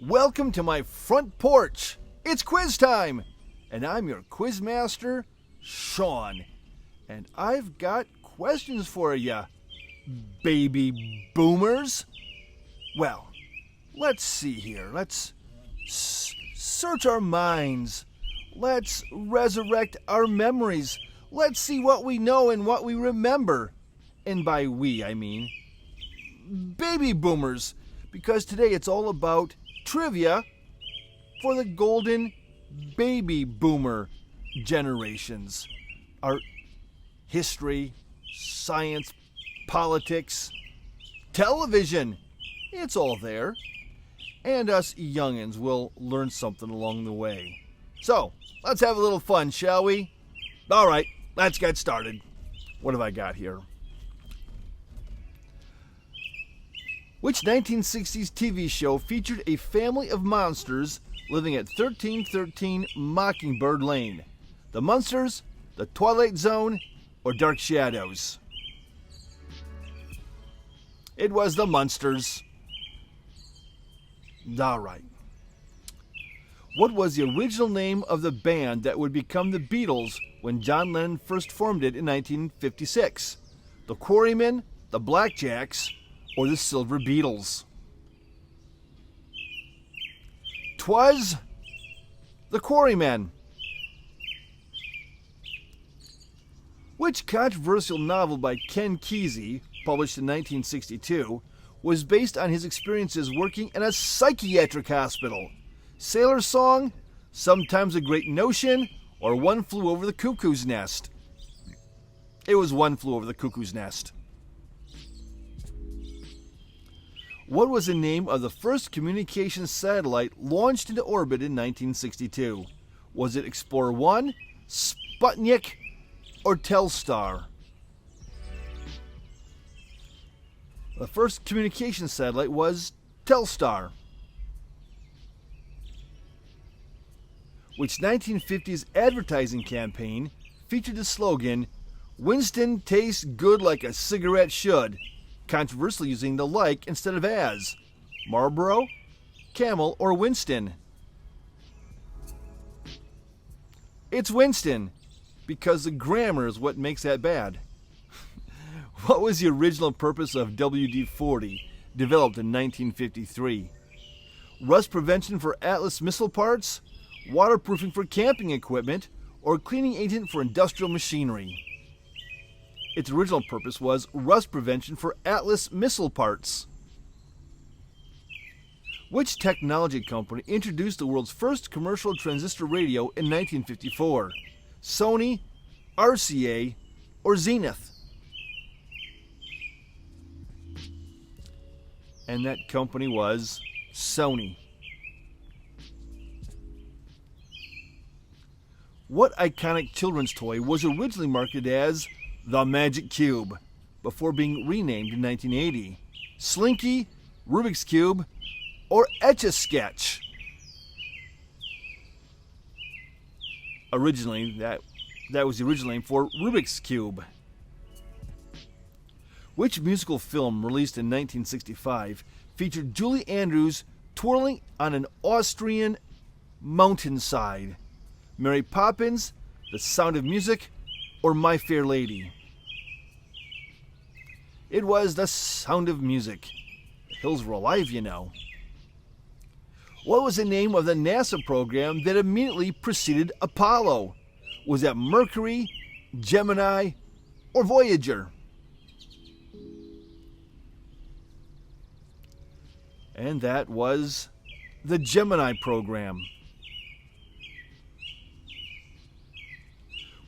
Welcome to my front porch. It's quiz time, and I'm your quiz master, Sean. And I've got questions for you, baby boomers. Well, let's see here. Let's search our minds. Let's resurrect our memories. Let's see what we know and what we remember. And by we, I mean baby boomers, because today it's all about trivia for the golden baby boomer generations. Our history, science, politics, television, it's all there. And us youngins will learn something along the way. So, let's have a little fun, shall we? All right, let's get started. What have I got here? Which 1960s TV show featured a family of monsters living at 1313 Mockingbird Lane? The Munsters, The Twilight Zone, or Dark Shadows? It was The Munsters. All right. What was the original name of the band that would become the Beatles when John Lennon first formed it in 1956? The Quarrymen, the Blackjacks, or the Silver Beatles? 'Twas the Quarrymen. Which controversial novel by Ken Kesey, published in 1962, was based on his experiences working in a psychiatric hospital? Sailor's Song, Sometimes a Great Notion, or One Flew Over the Cuckoo's Nest? It was One Flew Over the Cuckoo's Nest. What was the name of the first communications satellite launched into orbit in 1962? Was it Explorer 1, Sputnik, or Telstar? The first communications satellite was Telstar. Which 1950s advertising campaign featured the slogan, "Winston tastes good like a cigarette should," controversially using the like instead of as? Marlboro, Camel, or Winston? It's Winston, because the grammar is what makes that bad. What was the original purpose of WD-40, developed in 1953? Rust prevention for Atlas missile parts, waterproofing for camping equipment, or cleaning agent for industrial machinery? Its original purpose was rust prevention for Atlas missile parts. Which technology company introduced the world's first commercial transistor radio in 1954? Sony, RCA, or Zenith? And that company was Sony. What iconic children's toy was originally marketed as the Magic Cube before being renamed in 1980? Slinky, Rubik's Cube, or Etch-a-Sketch? Originally, that was the original name for Rubik's Cube. Which musical film released in 1965 featured Julie Andrews twirling on an Austrian mountainside? Mary Poppins, The Sound of Music, or My Fair Lady? It was The Sound of Music. The hills were alive, you know. What was the name of the NASA program that immediately preceded Apollo? Was that Mercury, Gemini, or Voyager? And that was the Gemini program.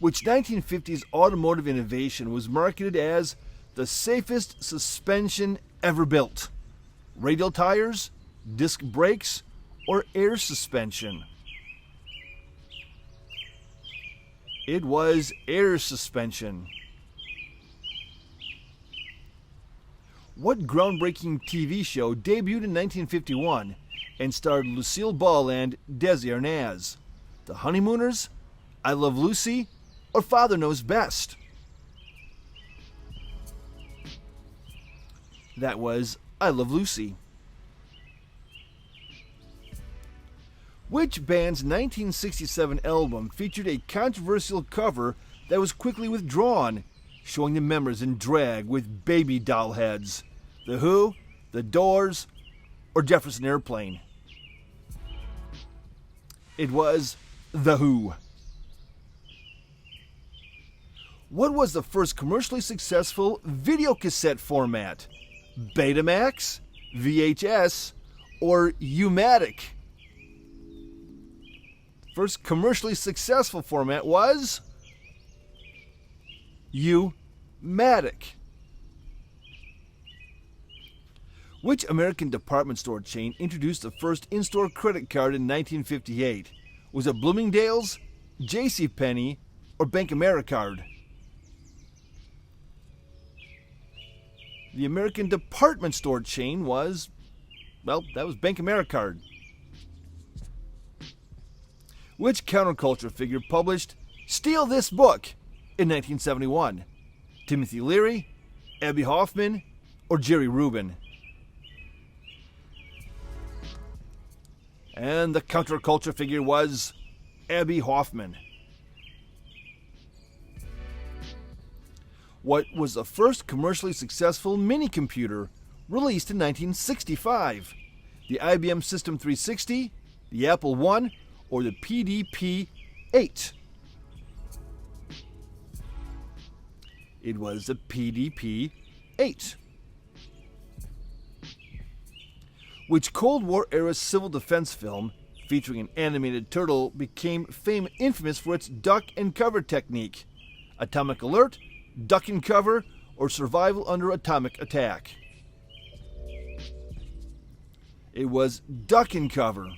Which 1950s automotive innovation was marketed as the safest suspension ever built? Radial tires, disc brakes, or air suspension? It was air suspension. What groundbreaking TV show debuted in 1951 and starred Lucille Ball and Desi Arnaz? The Honeymooners, I Love Lucy, or Father Knows Best? That was I Love Lucy. Which band's 1967 album featured a controversial cover that was quickly withdrawn, showing the members in drag with baby doll heads? The Who, The Doors, or Jefferson Airplane? It was The Who. What was the first commercially successful videocassette format? Betamax, VHS, or U-matic? First commercially successful format was U-matic. Which American department store chain introduced the first in-store credit card in 1958? Was it Bloomingdale's, JCPenney, or Bank Americard? The American department store chain was, that was Bank Americard. Which counterculture figure published Steal This Book in 1971? Timothy Leary, Abbie Hoffman, or Jerry Rubin? And the counterculture figure was Abbie Hoffman. What was the first commercially successful mini-computer released in 1965? The IBM System 360, the Apple I, or the PDP-8? It was the PDP-8. Which Cold War-era civil defense film, featuring an animated turtle, became infamous for its duck and cover technique? Atomic Alert, Duck and Cover, or Survival Under Atomic Attack? It was Duck and Cover.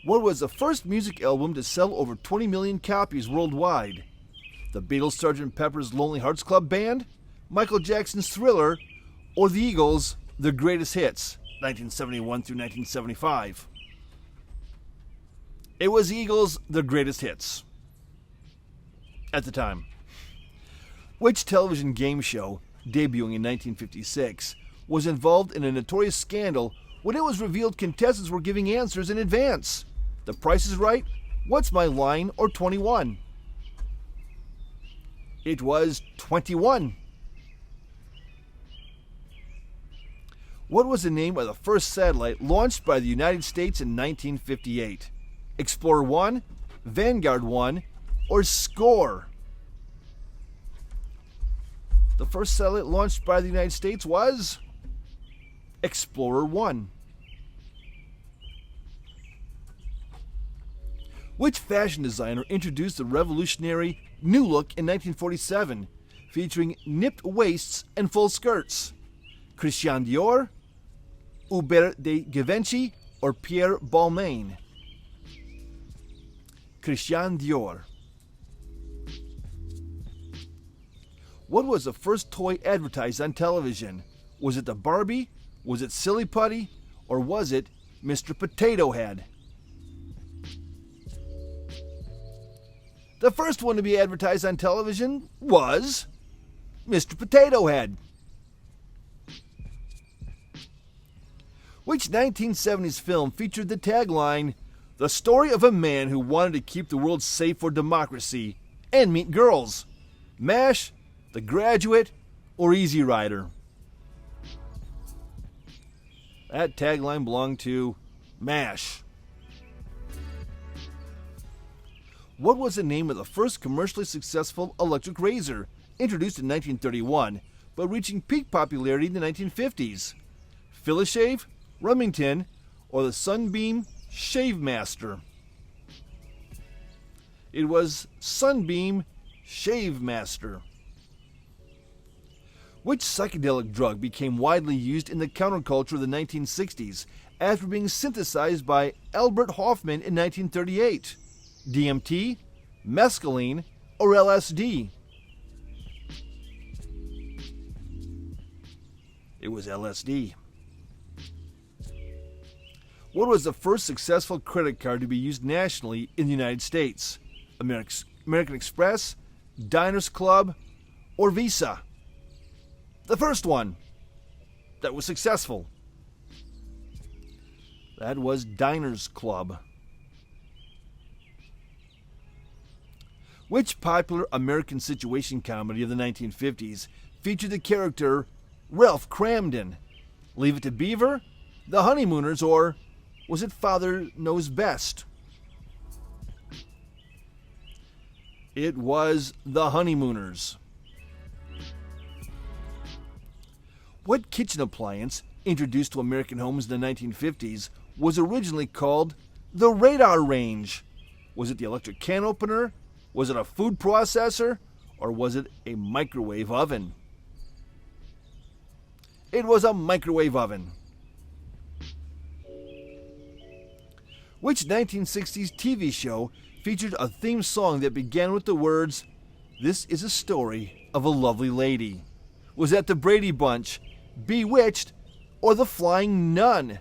What was the first music album to sell over 20 million copies worldwide? The Beatles' Sgt. Pepper's Lonely Hearts Club Band, Michael Jackson's Thriller, or the Eagles' The Greatest Hits, 1971 through 1975? It was Eagles' The Greatest Hits. At the time. Which television game show, debuting in 1956, was involved in a notorious scandal when it was revealed contestants were giving answers in advance? The Price is Right, What's My Line, or 21? It was 21. What was the name of the first satellite launched by the United States in 1958? Explorer 1, Vanguard 1, or SCORE? The first satellite launched by the United States was Explorer 1. Which fashion designer introduced the revolutionary new look in 1947, featuring nipped waists and full skirts? Christian Dior, Hubert de Givenchy, or Pierre Balmain? Christian Dior. What was the first toy advertised on television? Was it the Barbie? Was it Silly Putty? Or was it Mr. Potato Head? The first one to be advertised on television was Mr. Potato Head. Which 1970s film featured the tagline, "The story of a man who wanted to keep the world safe for democracy and meet girls"? MASH, The Graduate, or Easy Rider? That tagline belonged to MASH. What was the name of the first commercially successful electric razor, introduced in 1931, but reaching peak popularity in the 1950s? Philishave, Remington, or the Sunbeam Shave Master? It was Sunbeam Shave Master. Which psychedelic drug became widely used in the counterculture of the 1960s after being synthesized by Albert Hofmann in 1938? DMT, mescaline, or LSD? It was LSD. What was the first successful credit card to be used nationally in the United States? American Express, Diners Club, or Visa? The first one that was successful. That was Diners Club. Which popular American situation comedy of the 1950s featured the character Ralph Cramden? Leave It to Beaver, The Honeymooners, or was it Father Knows Best? It was The Honeymooners. What kitchen appliance, introduced to American homes in the 1950s, was originally called the radar range? Was it the electric can opener? Was it a food processor? Or was it a microwave oven? It was a microwave oven. Which 1960s TV show featured a theme song that began with the words, "This is a story of a lovely lady"? Was that the Brady Bunch, Bewitched, or the Flying Nun?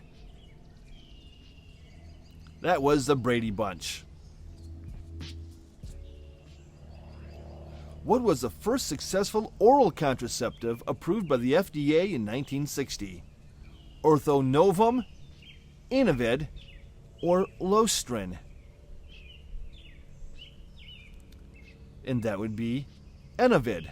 That was the Brady Bunch. What was the first successful oral contraceptive approved by the FDA in 1960? Orthonovum, Inovid, or Lostrin? And that would be Inovid.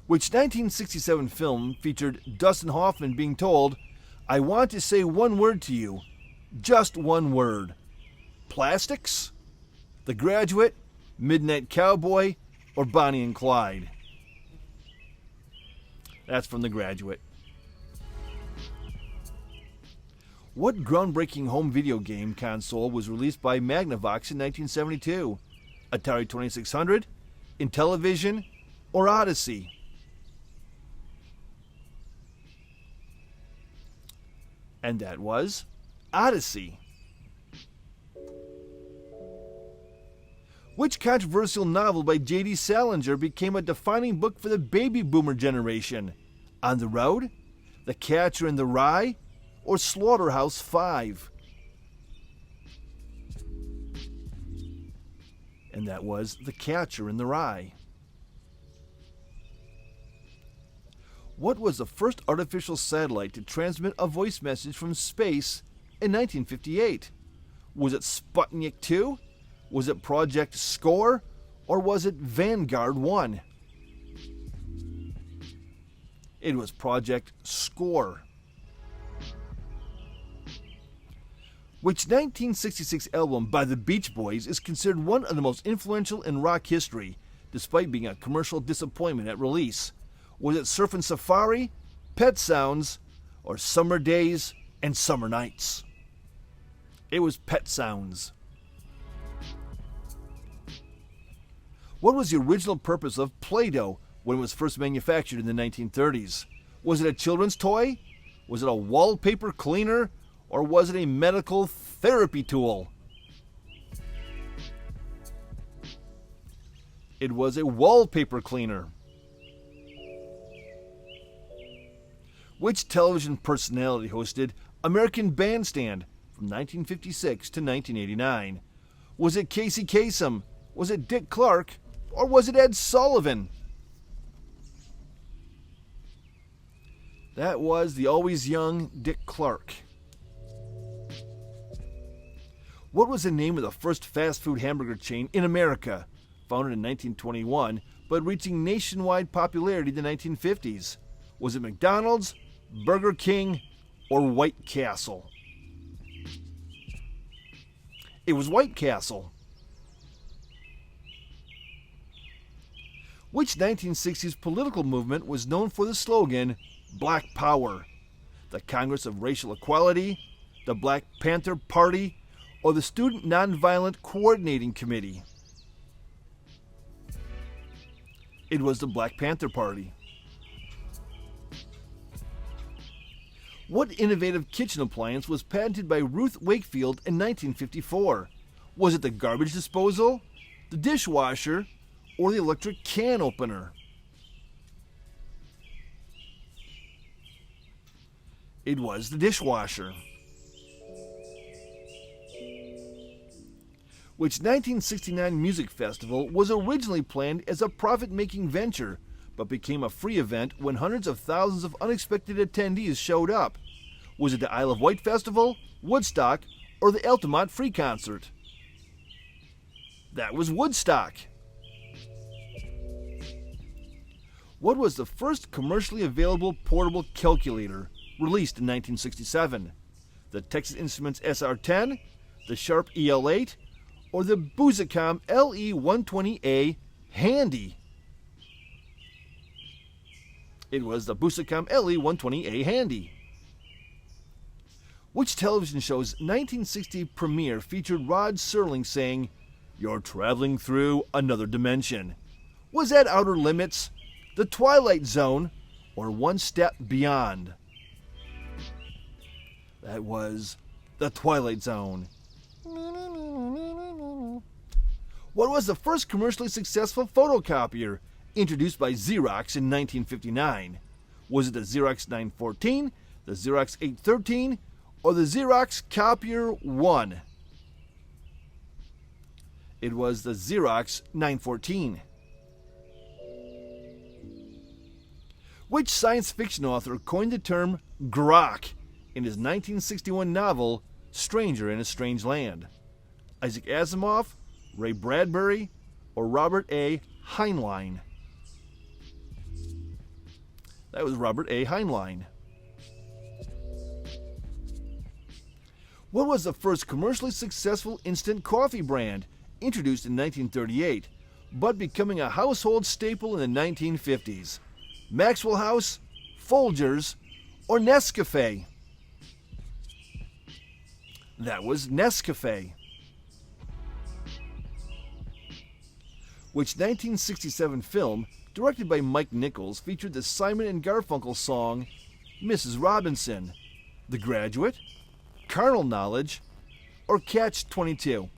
Which 1967 film featured Dustin Hoffman being told, "I want to say one word to you, just one word"? Plastics, The Graduate, Midnight Cowboy, or Bonnie and Clyde? That's from The Graduate. What groundbreaking home video game console was released by Magnavox in 1972? Atari 2600, Intellivision, or Odyssey? And that was Odyssey. Which controversial novel by J.D. Salinger became a defining book for the baby boomer generation? On the Road, The Catcher in the Rye, or Slaughterhouse-Five? And that was The Catcher in the Rye. What was the first artificial satellite to transmit a voice message from space in 1958? Was it Sputnik 2? Was it Project Score? Or was it Vanguard 1? It was Project Score. Which 1966 album by the Beach Boys is considered one of the most influential in rock history, despite being a commercial disappointment at release? Was it Surfin' Safari, Pet Sounds, or Summer Days and Summer Nights? It was Pet Sounds. What was the original purpose of Play-Doh when it was first manufactured in the 1930s? Was it a children's toy? Was it a wallpaper cleaner? Or was it a medical therapy tool? It was a wallpaper cleaner. Which television personality hosted American Bandstand from 1956 to 1989? Was it Casey Kasem? Was it Dick Clark? Or was it Ed Sullivan? That was the always young Dick Clark. What was the name of the first fast food hamburger chain in America, founded in 1921, but reaching nationwide popularity in the 1950s? Was it McDonald's, Burger King, or White Castle? It was White Castle. Which 1960s political movement was known for the slogan, Black Power? The Congress of Racial Equality, the Black Panther Party, or the Student Nonviolent Coordinating Committee? It was the Black Panther Party. What innovative kitchen appliance was patented by Ruth Wakefield in 1954? Was it the garbage disposal, the dishwasher, or the electric can opener? It was the dishwasher. Which 1969 music festival was originally planned as a profit-making venture, but became a free event when hundreds of thousands of unexpected attendees showed up? Was it the Isle of Wight Festival, Woodstock, or the Altamont Free Concert? That was Woodstock. What was the first commercially available portable calculator released in 1967? The Texas Instruments SR-10, the Sharp EL-8, or the Busicom LE-120A Handy? It was the Busicom LE-120A Handy. Which television show's 1960 premiere featured Rod Serling saying, "You're traveling through another dimension"? Was that Outer Limits, The Twilight Zone, or One Step Beyond? That was The Twilight Zone. What was the first commercially successful photocopier introduced by Xerox in 1959? Was it the Xerox 914, the Xerox 813, or the Xerox Copier 1? It was the Xerox 914. Which science fiction author coined the term grok in his 1961 novel Stranger in a Strange Land? Isaac Asimov, Ray Bradbury, or Robert A. Heinlein? That was Robert A. Heinlein. What was the first commercially successful instant coffee brand introduced in 1938, but becoming a household staple in the 1950s? Maxwell House, Folgers, or Nescafe? That was Nescafe. Which 1967 film, directed by Mike Nichols, featured the Simon and Garfunkel song Mrs. Robinson? The Graduate, Carnal Knowledge, or Catch-22?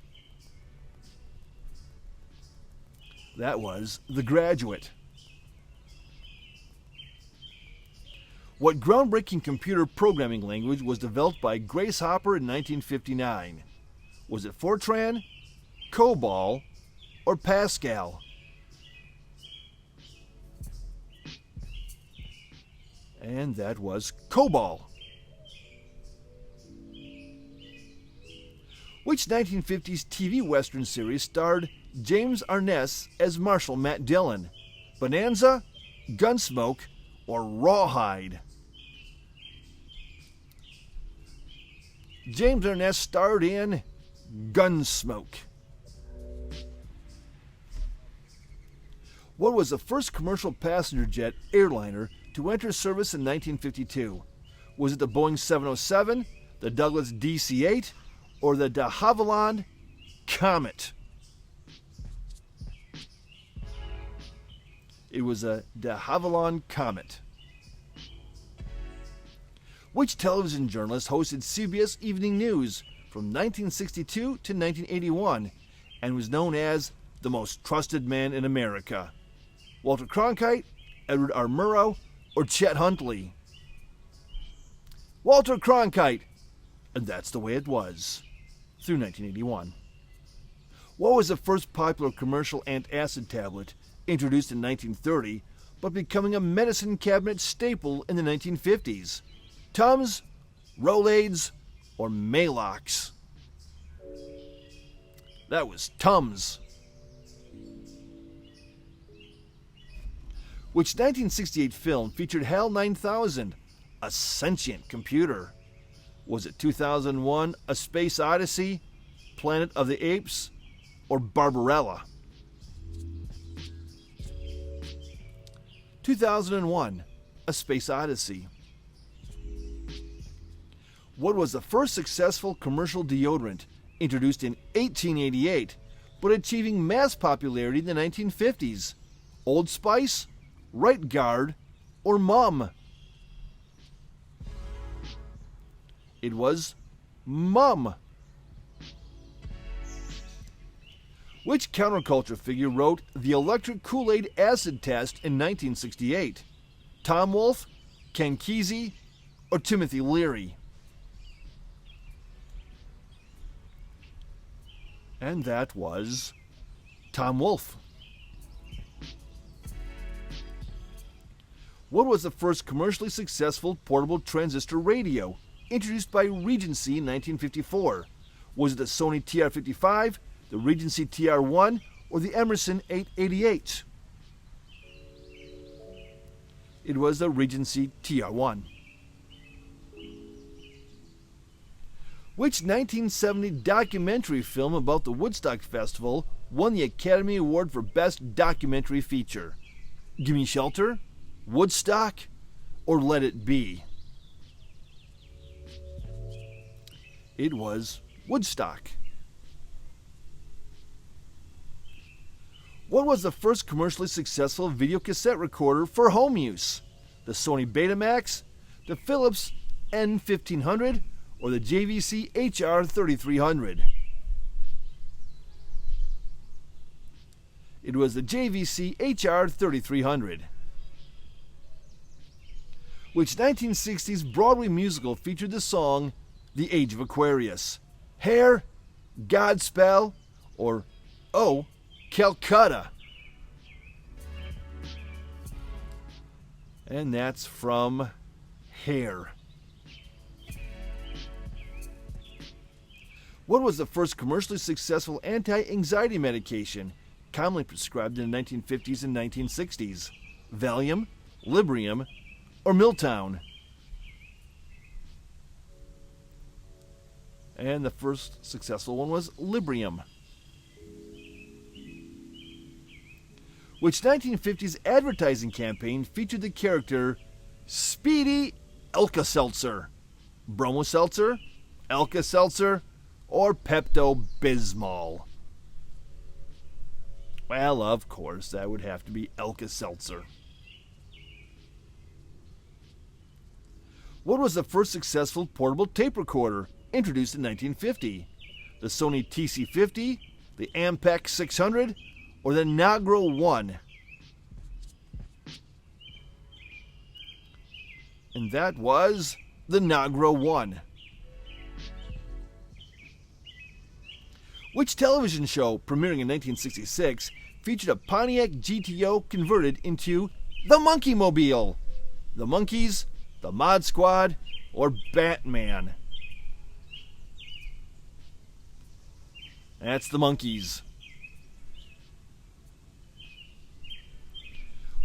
That was The Graduate. What groundbreaking computer programming language was developed by Grace Hopper in 1959? Was it Fortran, COBOL, or Pascal? And that was COBOL. Which 1950s TV Western series starred James Arness as Marshal Matt Dillon? Bonanza, Gunsmoke, or Rawhide? James Arness starred in Gunsmoke. What was the first commercial passenger jet airliner to enter service in 1952? Was it the Boeing 707, the Douglas DC-8, or the de Havilland Comet? It was a de Havilland Comet. Which television journalist hosted CBS Evening News from 1962 to 1981 and was known as the most trusted man in America? Walter Cronkite, Edward R. Murrow, or Chet Huntley? Walter Cronkite, and that's the way it was, through 1981. What was the first popular commercial antacid tablet introduced in 1930, but becoming a medicine cabinet staple in the 1950s? Tums, Rolaids, or Maalox? That was Tums. Which 1968 film featured HAL 9000, a sentient computer? Was it 2001, A Space Odyssey, Planet of the Apes, or Barbarella? 2001, A Space Odyssey. What was the first successful commercial deodorant introduced in 1888, but achieving mass popularity in the 1950s? Old Spice, Right Guard, or Mum? It was Mum. Which counterculture figure wrote The Electric Kool-Aid Acid Test in 1968? Tom Wolfe, Ken Kesey, or Timothy Leary? And that was Tom Wolfe. What was the first commercially successful portable transistor radio, introduced by Regency in 1954? Was it the Sony TR-55, the Regency TR-1, or the Emerson 888? It was the Regency TR-1. Which 1970 documentary film about the Woodstock Festival won the Academy Award for Best Documentary Feature? Gimme Shelter, Woodstock, or Let It Be? It was Woodstock. What was the first commercially successful video cassette recorder for home use? The Sony Betamax, the Philips N1500, or the JVC HR3300? It was the JVC HR3300. Which 1960s Broadway musical featured the song The Age of Aquarius? Hair, Godspell, or Oh, Calcutta? And that's from Hair. What was the first commercially successful anti-anxiety medication commonly prescribed in the 1950s and 1960s? Valium, Librium, or Miltown? And the first successful one was Librium. Which 1950s advertising campaign featured the character Speedy Alka-Seltzer? Bromo-Seltzer, Alka-Seltzer, or Pepto-Bismol? Well, of course, that would have to be Alka-Seltzer. What was the first successful portable tape recorder introduced in 1950? The Sony TC50, the Ampex 600, or the Nagro 1? And that was the Nagro 1. Which television show, premiering in 1966, featured a Pontiac GTO converted into the Monkey Mobile? The Monkees, the Mod Squad, or Batman? That's the Monkees.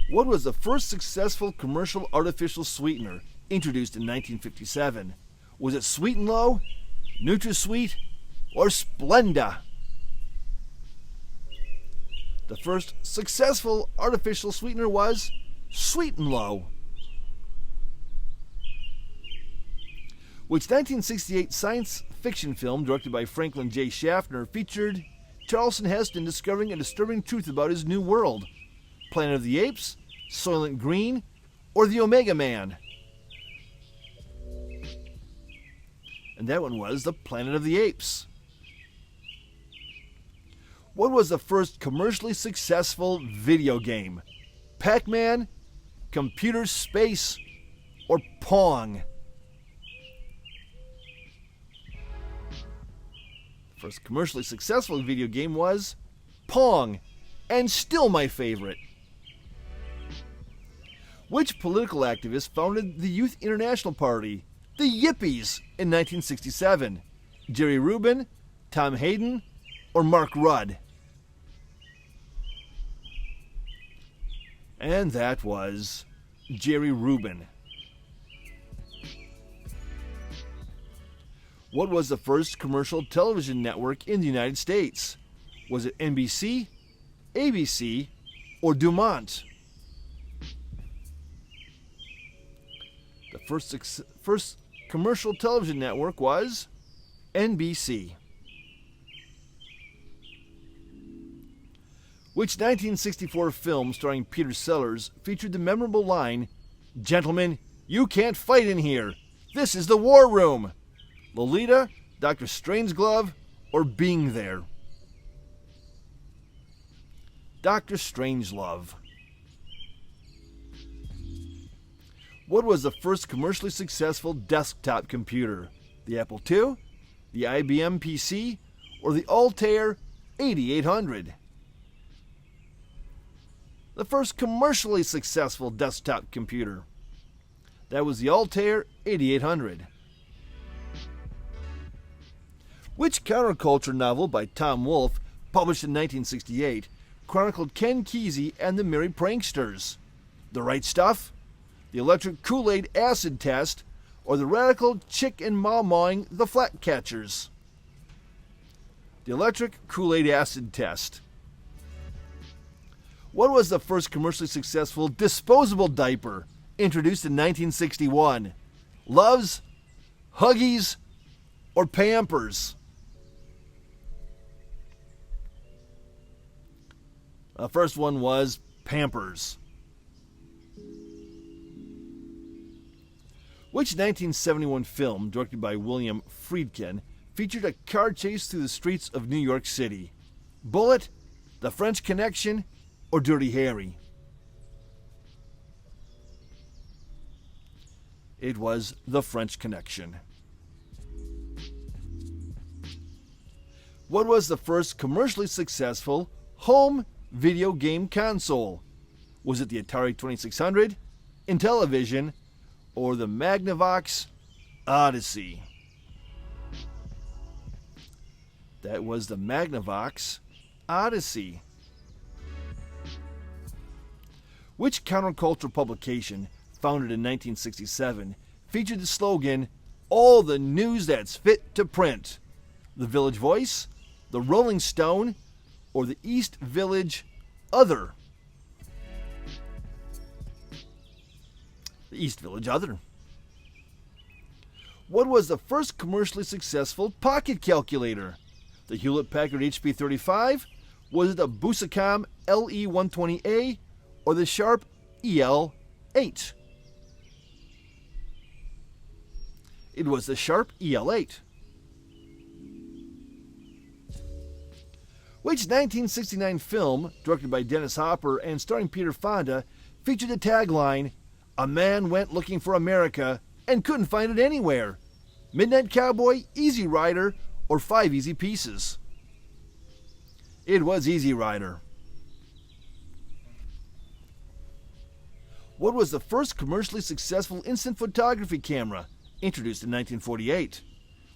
What was the first successful commercial artificial sweetener introduced in 1957? Was it Sweet and Low, NutraSweet, or Splenda? The first successful artificial sweetener was Sweet and Low. Which 1968 science fiction film directed by Franklin J. Schaffner featured Charlton Heston discovering a disturbing truth about his new world? Planet of the Apes, Soylent Green, or the Omega Man? And that one was the Planet of the Apes. What was the first commercially successful video game? Pac-Man, Computer Space, or Pong? The first commercially successful video game was Pong, and still my favorite. Which political activist founded the Youth International Party, the Yippies, in 1967? Jerry Rubin, Tom Hayden, or Mark Rudd? And that was Jerry Rubin. What was the first commercial television network in the United States? Was it NBC, ABC, or Dumont? The first commercial television network was NBC. Which 1964 film starring Peter Sellers featured the memorable line, "Gentlemen, you can't fight in here. This is the war room"? Lolita, Dr. Strangelove, or Being There? Dr. Strangelove. What was the first commercially successful desktop computer? The Apple II, the IBM PC, or the Altair 8800? the first commercially successful desktop computer? That was the Altair 8800. Which counterculture novel by Tom Wolfe, published in 1968, chronicled Ken Kesey and the Merry Pranksters? The Right Stuff, The Electric Kool-Aid Acid Test, or The Radical Chick and Mawing the Flatcatchers? The Electric Kool-Aid Acid Test. What was the first commercially successful disposable diaper, introduced in 1961? Love's, Huggies, or Pampers? The first one was Pampers. Which 1971 film, directed by William Friedkin, featured a car chase through the streets of New York City? Bullet, The French Connection, or Dirty Harry? It was The French Connection. What was the first commercially successful home video game console? Was it the Atari 2600, Intellivision, or the Magnavox Odyssey? That was the Magnavox Odyssey. Which counterculture publication, founded in 1967, featured the slogan, "All the news that's fit to print"? The Village Voice, the Rolling Stone, or the East Village Other? The East Village Other. What was the first commercially successful pocket calculator? The Hewlett-Packard HP35? Was it the Busicom LE120A? Or the Sharp EL8? It was the Sharp EL8. Which 1969 film, directed by Dennis Hopper and starring Peter Fonda, featured the tagline, "A man went looking for America and couldn't find it anywhere"? Midnight Cowboy, Easy Rider, or Five Easy Pieces? It was Easy Rider. What was the first commercially successful instant photography camera, introduced in 1948?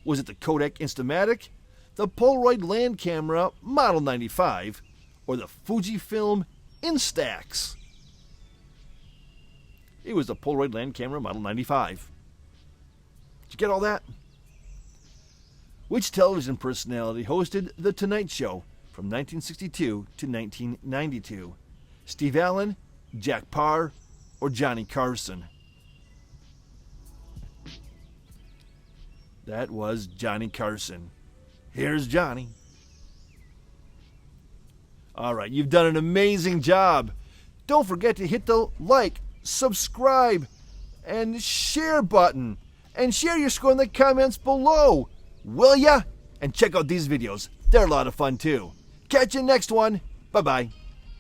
Was it the Kodak Instamatic, the Polaroid Land Camera Model 95, or the Fujifilm Instax? It was the Polaroid Land Camera Model 95. Did you get all that? Which television personality hosted The Tonight Show from 1962 to 1992? Steve Allen, Jack Paar, or Johnny Carson? That was Johnny Carson. Here's Johnny. All right, you've done an amazing job. Don't forget to hit the like, subscribe, and share button. And share your score in the comments below, will ya? And check out these videos. They're a lot of fun too. Catch you next one. Bye-bye.